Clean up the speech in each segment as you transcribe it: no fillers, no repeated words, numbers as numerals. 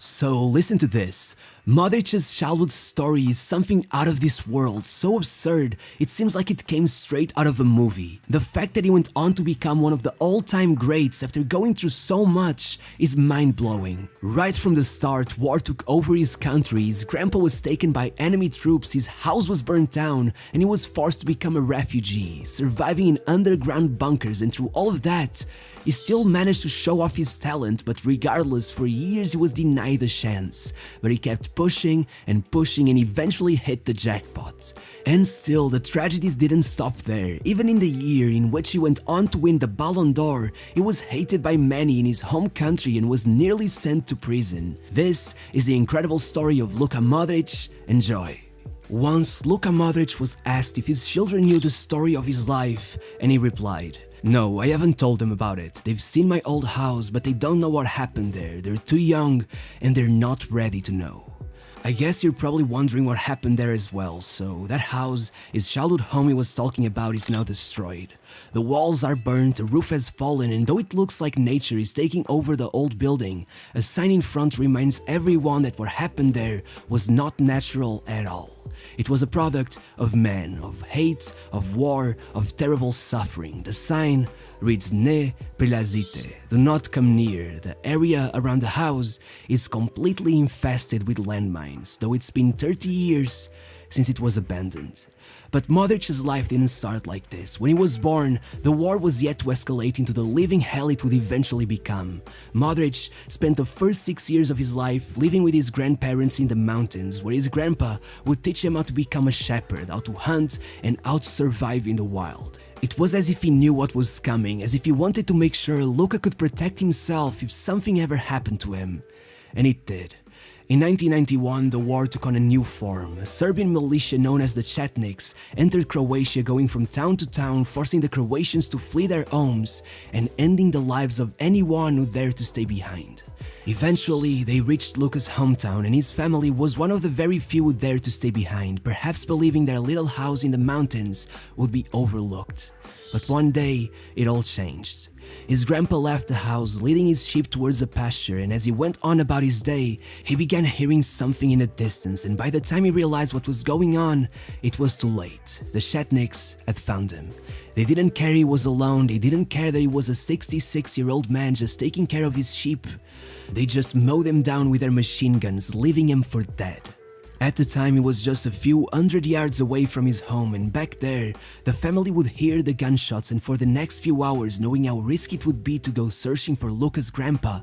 So listen to this. Modric's childhood story is something out of this world, so absurd it seems like it came straight out of a movie. The fact that he went on to become one of the all-time greats after going through so much is mind-blowing. Right from the start, war took over his country, his grandpa was taken by enemy troops, his house was burnt down, and he was forced to become a refugee, surviving in underground bunkers, and through all of that, he still managed to show off his talent, but regardless, for years he was denied a chance. But he kept pushing and eventually hit the jackpot. And still, the tragedies didn't stop there. Even in the year in which he went on to win the Ballon d'Or, he was hated by many in his home country and was nearly sent to prison. This is the incredible story of Luka Modric. Enjoy. Once, Luka Modric was asked if his children knew the story of his life, and he replied, "No, I haven't told them about it. They've seen my old house, but they don't know what happened there. They're too young, and they're not ready to know." I guess you're probably wondering what happened there as well. So that house, his childhood home he was talking about, is now destroyed. The walls are burnt, the roof has fallen, and though it looks like nature is taking over the old building, a sign in front reminds everyone that what happened there was not natural at all. It was a product of man, of hate, of war, of terrible suffering. The sign reads "Ne prilazite," do not come near. The area around the house is completely infested with landmines, though it's been 30 years since it was abandoned. But Modric's life didn't start like this. When he was born, the war was yet to escalate into the living hell it would eventually become. Modric spent the first 6 years of his life living with his grandparents in the mountains, where his grandpa would teach him how to become a shepherd, how to hunt, and how to survive in the wild. It was as if he knew what was coming, as if he wanted to make sure Luka could protect himself if something ever happened to him. And it did. In 1991, the war took on a new form. A Serbian militia known as the Chetniks entered Croatia, going from town to town, forcing the Croatians to flee their homes and ending the lives of anyone who dared to stay behind. Eventually, they reached Luka's hometown, and his family was one of the very few who dared to stay behind, perhaps believing their little house in the mountains would be overlooked. But one day, it all changed. His grandpa left the house, leading his sheep towards the pasture, and as he went on about his day, he began hearing something in the distance, and by the time he realized what was going on, it was too late. The Chetniks had found him. They didn't care he was alone, they didn't care that he was a 66-year-old man just taking care of his sheep. They just mowed him down with their machine guns, leaving him for dead. At the time, he was just a few hundred yards away from his home, and back there, the family would hear the gunshots, and for the next few hours, knowing how risky it would be to go searching for Luka's grandpa,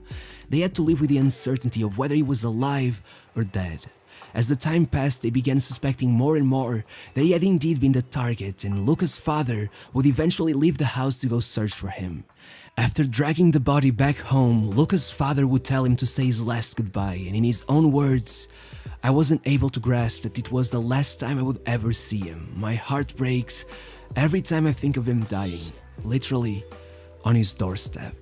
they had to live with the uncertainty of whether he was alive or dead. As the time passed, they began suspecting more and more that he had indeed been the target, and Luka's father would eventually leave the house to go search for him. After dragging the body back home, Luka's father would tell him to say his last goodbye, and in his own words, "I wasn't able to grasp that it was the last time I would ever see him. My heart breaks every time I think of him dying, literally on his doorstep."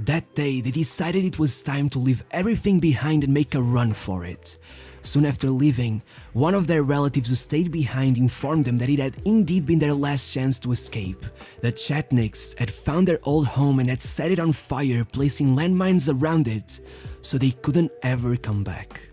That day, they decided it was time to leave everything behind and make a run for it. Soon after leaving, one of their relatives who stayed behind informed them that it had indeed been their last chance to escape. The Chetniks had found their old home and had set it on fire, placing landmines around it so they couldn't ever come back.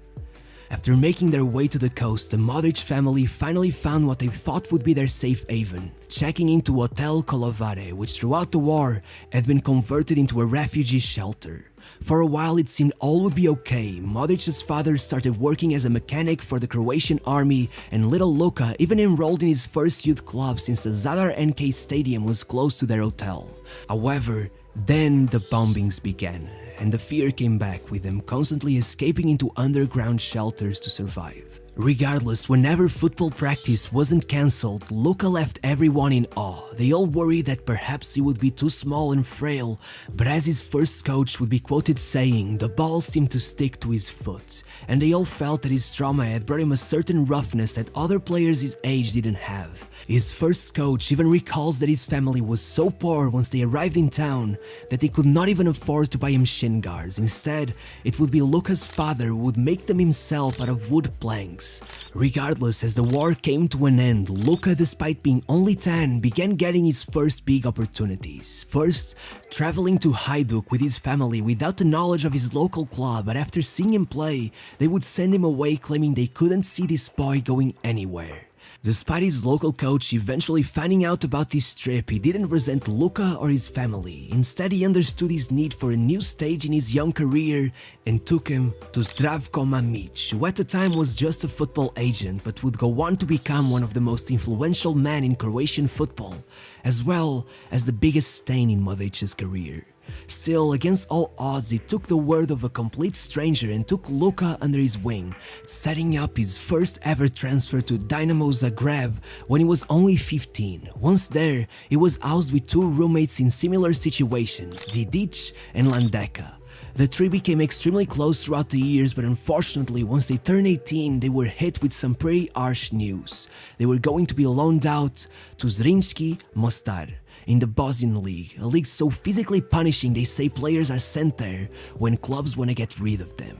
After making their way to the coast, the Modric family finally found what they thought would be their safe haven, checking into Hotel Kolovare, which throughout the war had been converted into a refugee shelter. For a while it seemed all would be okay. Modric's father started working as a mechanic for the Croatian army, and little Luka even enrolled in his first youth club since the Zadar NK stadium was close to their hotel. However, then the bombings began, and the fear came back, with them constantly escaping into underground shelters to survive. Regardless, whenever football practice wasn't cancelled, Luka left everyone in awe. They all worried that perhaps he would be too small and frail, but as his first coach would be quoted saying, the ball seemed to stick to his foot, and they all felt that his trauma had brought him a certain roughness that other players his age didn't have. His first coach even recalls that his family was so poor once they arrived in town that they could not even afford to buy him shin guards. Instead, it would be Luka's father who would make them himself out of wood planks. legs. Regardless, as the war came to an end, Luka, despite being only 10, began getting his first big opportunities. First, traveling to Hajduk with his family without the knowledge of his local club, but after seeing him play, they would send him away claiming they couldn't see this boy going anywhere. Despite his local coach eventually finding out about this trip, he didn't resent Luka or his family. Instead, he understood his need for a new stage in his young career and took him to Zdravko Mamić, who at the time was just a football agent but would go on to become one of the most influential men in Croatian football, as well as the biggest stain in Modric's career. Still, against all odds, he took the word of a complete stranger and took Luka under his wing, setting up his first ever transfer to Dinamo Zagreb when he was only 15. Once there, he was housed with two roommates in similar situations, Didic and Landeka. The three became extremely close throughout the years, but unfortunately, once they turned 18, they were hit with some pretty harsh news. They were going to be loaned out to Zrinjski Mostar in the Bosnian League, a league so physically punishing they say players are sent there when clubs want to get rid of them.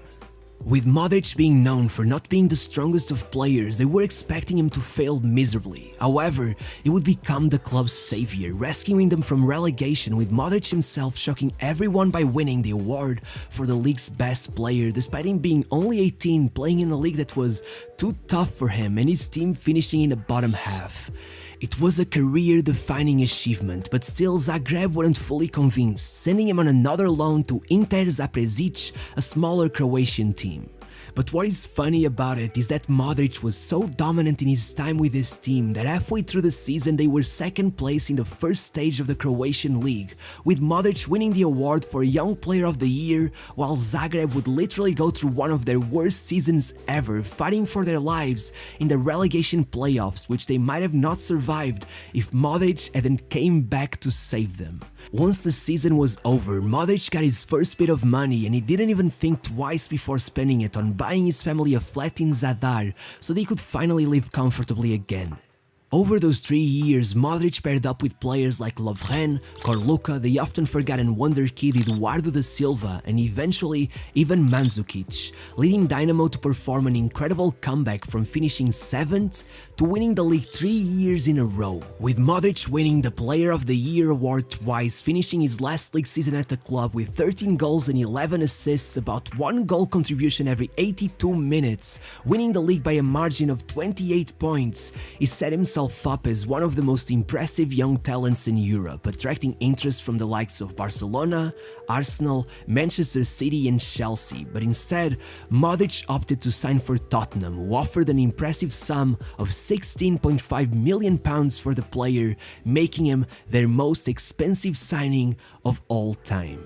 With Modric being known for not being the strongest of players, they were expecting him to fail miserably. However, he would become the club's savior, rescuing them from relegation, with Modric himself shocking everyone by winning the award for the league's best player, despite him being only 18, playing in a league that was too tough for him and his team finishing in the bottom half. It was a career-defining achievement, but still Zagreb weren't fully convinced, sending him on another loan to Inter Zaprezic, a smaller Croatian team. But what is funny about it is that Modric was so dominant in his time with his team that halfway through the season they were second place in the first stage of the Croatian league, with Modric winning the award for Young Player of the Year, while Zagreb would literally go through one of their worst seasons ever, fighting for their lives in the relegation playoffs, which they might have not survived if Modric hadn't came back to save them. Once the season was over, Modric got his first bit of money and he didn't even think twice before spending it on buying his family a flat in Zadar so they could finally live comfortably again. Over those 3 years, Modric paired up with players like Lovren, Korluka, the often forgotten wonder kid Eduardo da Silva, and eventually even Mandzukic, leading Dynamo to perform an incredible comeback from finishing 7th to winning the league 3 years in a row, with Modric winning the Player of the Year award twice, finishing his last league season at the club with 13 goals and 11 assists, about 1 goal contribution every 82 minutes, winning the league by a margin of 28 points. He set himself up as one of the most impressive young talents in Europe, attracting interest from the likes of Barcelona, Arsenal, Manchester City and Chelsea, but instead, Modric opted to sign for Tottenham, who offered an impressive sum of £16.5 million for the player, making him their most expensive signing of all time.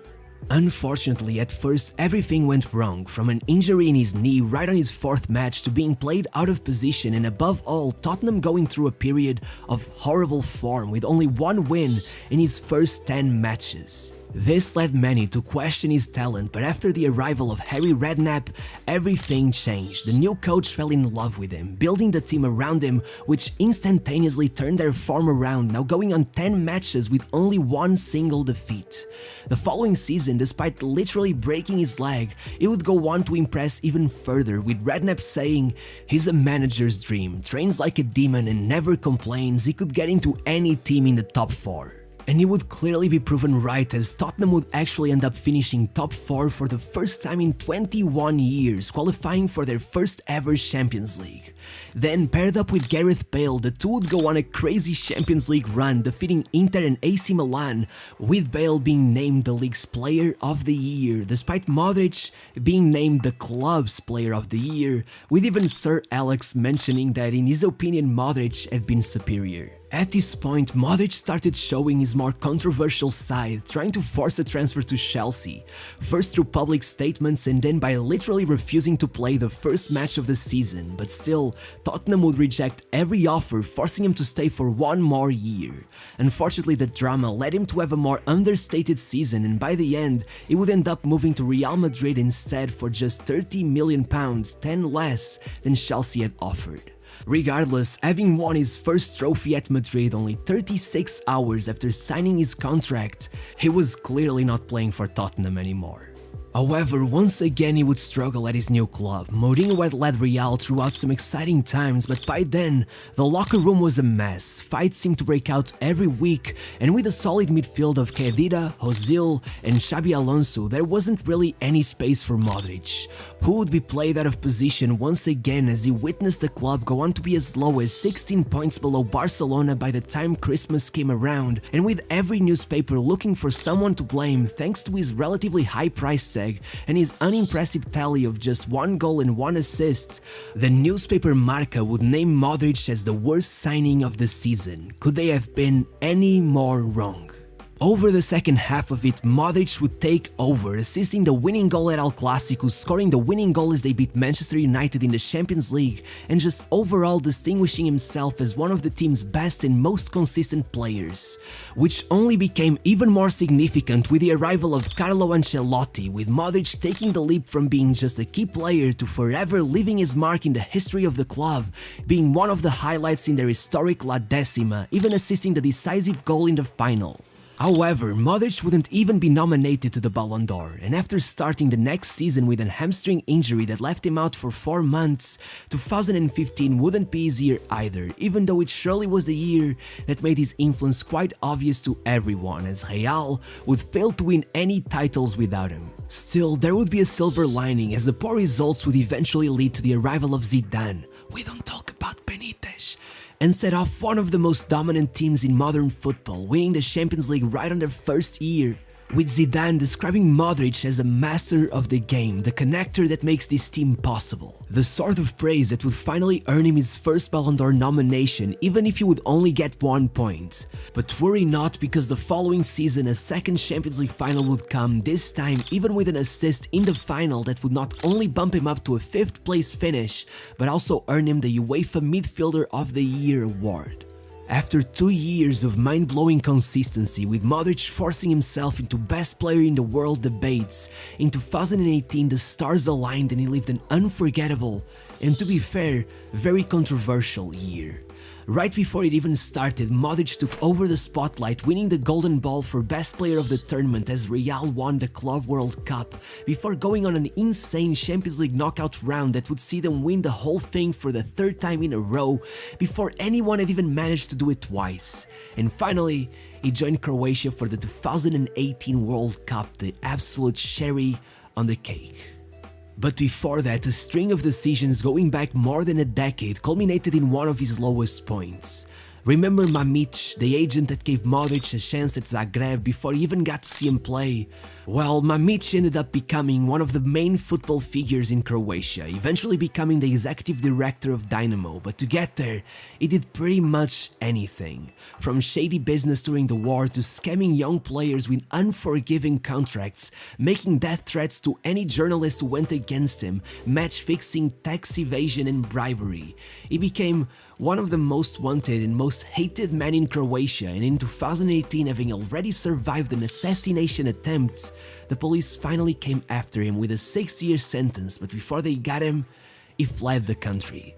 Unfortunately, at first everything went wrong, from an injury in his knee right on his 4th match to being played out of position, and above all, Tottenham going through a period of horrible form with only 1 win in his first 10 matches. This led many to question his talent, but after the arrival of Harry Redknapp, everything changed. The new coach fell in love with him, building the team around him, which instantaneously turned their form around, now going on 10 matches with only 1 single defeat. The following season, despite literally breaking his leg, he would go on to impress even further, with Redknapp saying, "He's a manager's dream, trains like a demon and never complains, he could get into any team in the top 4. And he would clearly be proven right, as Tottenham would actually end up finishing top 4 for the first time in 21 years, qualifying for their first ever Champions League. Then, paired up with Gareth Bale, the two would go on a crazy Champions League run, defeating Inter and AC Milan, with Bale being named the league's Player of the Year, despite Modric being named the club's Player of the Year, with even Sir Alex mentioning that in his opinion Modric had been superior. At this point, Modric started showing his more controversial side, trying to force a transfer to Chelsea, first through public statements and then by literally refusing to play the first match of the season, but still, Tottenham would reject every offer, forcing him to stay for 1 more year. Unfortunately, the drama led him to have a more understated season, and by the end, he would end up moving to Real Madrid instead for just £30 million, 10 less than Chelsea had offered. Regardless, having won his first trophy at Madrid only 36 hours after signing his contract, he was clearly not playing for Tottenham anymore. However, once again he would struggle at his new club. Mourinho had led Real throughout some exciting times, but by then, the locker room was a mess. Fights seemed to break out every week, and with a solid midfield of Khedira, Ozil and Xabi Alonso, there wasn't really any space for Modric, who would be played out of position once again as he witnessed the club go on to be as low as 16 points below Barcelona by the time Christmas came around, and with every newspaper looking for someone to blame thanks to his relatively high price tag and his unimpressive tally of just 1 goal and 1 assist, the newspaper Marca would name Modric as the worst signing of the season. Could they have been any more wrong? Over the second half of it, Modric would take over, assisting the winning goal at El Clasico, scoring the winning goal as they beat Manchester United in the Champions League, and just overall distinguishing himself as one of the team's best and most consistent players, which only became even more significant with the arrival of Carlo Ancelotti, with Modric taking the leap from being just a key player to forever leaving his mark in the history of the club, being one of the highlights in their historic La Decima, even assisting the decisive goal in the final. However, Modric wouldn't even be nominated to the Ballon d'Or, and after starting the next season with a hamstring injury that left him out for 4 months, 2015 wouldn't be easier either, even though it surely was the year that made his influence quite obvious to everyone, as Real would fail to win any titles without him. Still, there would be a silver lining, as the poor results would eventually lead to the arrival of Zidane. We don't talk about Benitez. And set off one of the most dominant teams in modern football, winning the Champions League right on their first year, with Zidane describing Modric as a master of the game, the connector that makes this team possible. The sort of praise that would finally earn him his first Ballon d'Or nomination, even if he would only get 1 point. But worry not, because the following season a second Champions League final would come, this time even with an assist in the final that would not only bump him up to a 5th place finish, but also earn him the UEFA Midfielder of the Year award. After 2 years of mind-blowing consistency, with Modric forcing himself into best player in the world debates, in 2018 the stars aligned and he lived an unforgettable, and to be fair, very controversial year. Right before it even started, Modric took over the spotlight, winning the Golden Ball for Best Player of the tournament as Real won the Club World Cup, before going on an insane Champions League knockout round that would see them win the whole thing for the 3rd time in a row, before anyone had even managed to do it twice. And finally, he joined Croatia for the 2018 World Cup, the absolute cherry on the cake. But before that, a string of decisions going back more than a decade culminated in one of his lowest points. Remember Mamić, the agent that gave Modric a chance at Zagreb before he even got to see him play? Well, Mamić ended up becoming one of the main football figures in Croatia, eventually becoming the executive director of Dynamo, but to get there, he did pretty much anything. From shady business during the war to scamming young players with unforgiving contracts, making death threats to any journalist who went against him, match fixing, tax evasion and bribery. He became one of the most wanted and most hated men in Croatia, and in 2018, having already survived an assassination attempt, the police finally came after him with a 6-year sentence, but before they got him, he fled the country.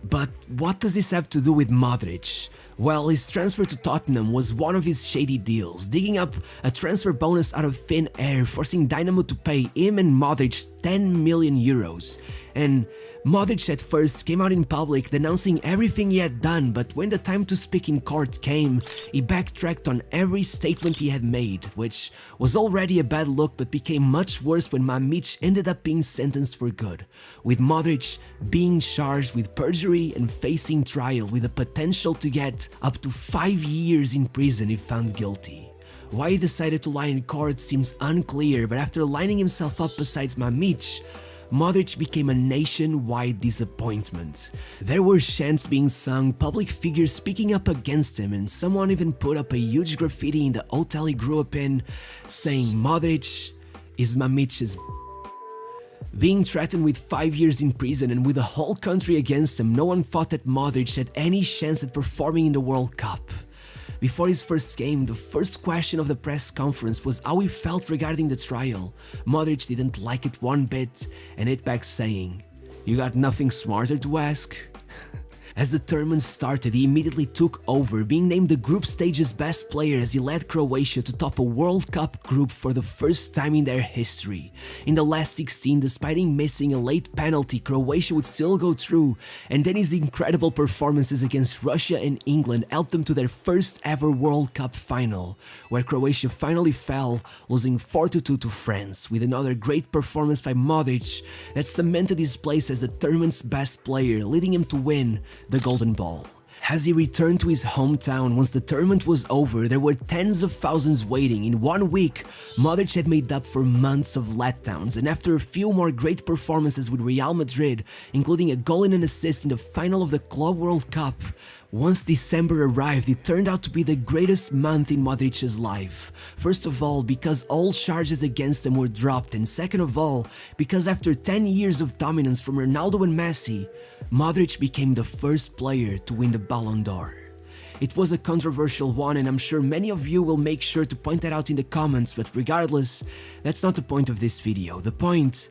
But what does this have to do with Modric? Well, his transfer to Tottenham was one of his shady deals, digging up a transfer bonus out of thin air, forcing Dynamo to pay him and Modric 10 million euros. And Modric at first came out in public denouncing everything he had done, but when the time to speak in court came, he backtracked on every statement he had made, which was already a bad look but became much worse when Mamić ended up being sentenced for good, with Modric being charged with perjury and facing trial with the potential to get up to 5 years in prison if found guilty. Why he decided to lie in court seems unclear, but after lining himself up beside Mamić, Modric became a nationwide disappointment. There were chants being sung, public figures speaking up against him, and someone even put up a huge graffiti in the hotel he grew up in, saying Modric is Mamic's. Being threatened with 5 years in prison and with the whole country against him, no one thought that Modric had any chance at performing in the World Cup. Before his first game, the first question of the press conference was how he felt regarding the trial. Modric didn't like it one bit and hit back saying, "You got nothing smarter to ask?" As the tournament started, he immediately took over, being named the group stage's best player as he led Croatia to top a World Cup group for the first time in their history. In the last 16, despite him missing a late penalty, Croatia would still go through, and then his incredible performances against Russia and England helped them to their first ever World Cup final, where Croatia finally fell, losing 4-2 to France, with another great performance by Modric that cemented his place as the tournament's best player, leading him to win the Golden Ball. As he returned to his hometown once the tournament was over, there were tens of thousands waiting. In 1 week, Modric had made up for months of letdowns, and after a few more great performances with Real Madrid, including a goal and an assist in the final of the Club World Cup, once December arrived, it turned out to be the greatest month in Modric's life. First of all, because all charges against him were dropped, and second of all, because after 10 years of dominance from Ronaldo and Messi, Modric became the first player to win the Ballon d'Or. It was a controversial one, and I'm sure many of you will make sure to point that out in the comments, but regardless, that's not the point of this video. The point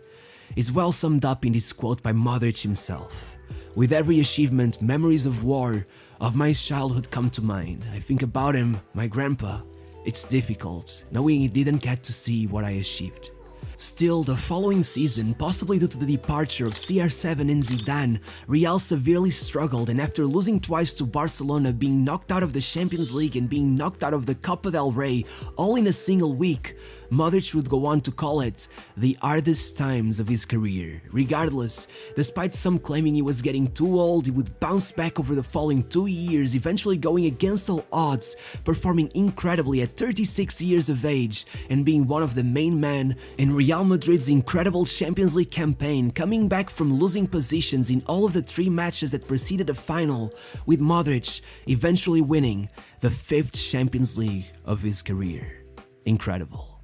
is well summed up in this quote by Modric himself. With every achievement, memories of war, of my childhood come to mind. I think about him, my grandpa. It's difficult, knowing he didn't get to see what I achieved. Still, the following season, possibly due to the departure of CR7 and Zidane, Real severely struggled, and after losing twice to Barcelona, being knocked out of the Champions League and being knocked out of the Copa del Rey, all in a single week, Modric would go on to call it the hardest times of his career. Regardless, despite some claiming he was getting too old, he would bounce back over the following 2 years, eventually going against all odds, performing incredibly at 36 years of age, and being one of the main men in Real Madrid's incredible Champions League campaign, coming back from losing positions in all of the 3 matches that preceded the final, with Modric eventually winning the 5th Champions League of his career. Incredible.